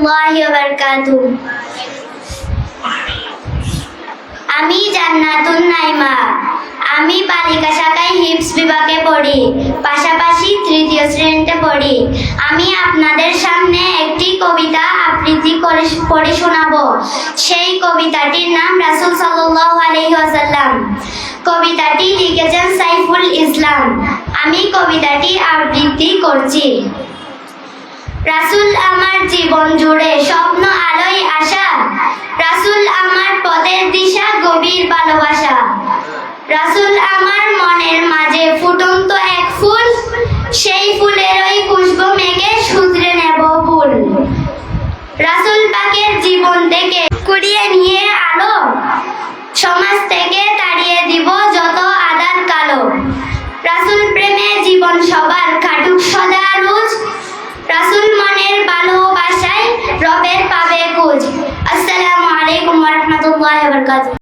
রাহমাতুল্লাহি ওয়া বারাকাতুহু। আমি জান্নাতুন নাইমা। আমি বালিকা শাখায় হিফজ বিভাগে পড়ি, পাশাপাশি তৃতীয় শ্রেণীতে পড়ি। আমি আপনাদের সামনে একটি কবিতা আবৃত্তি করে পড়ে শোনাবো। সেই কবিতাটির নাম রাসূল সাল্লাল্লাহু আলাইহি ওয়াসাল্লাম। কবিতাটি লিখেছেন সাইফুল ইসলাম। আমি কবিতাটি আবৃত্তি করছি। রাসূল আমার জীবন জুড়ে স্বপ্ন আলোয় আশা, রাসূল আমার পথের দিশা গভীর ভালোবাসা। রাসূল আমার মনের মাঝে ফুটন্ত এক ফুল, সেই ফুলের ওই খুশবু মেঘে শুধরে নেব ভুল। রাসূল পাকের জীবন থেকে কুড়িয়ে নিয়ে আলো, সমাজ থেকে তাড়িয়ে দিব যত আঁধার কালো। রাসূল প্রেমে জীবন সবার কাটুক সদা রোজ, রাসূল মনের ভালোবাসায় রবের পাবে খোঁজ। আসসালামু আলাইকুম ওয়া রাহমাতুল্লাহি ওয়া বারাকাতুহু।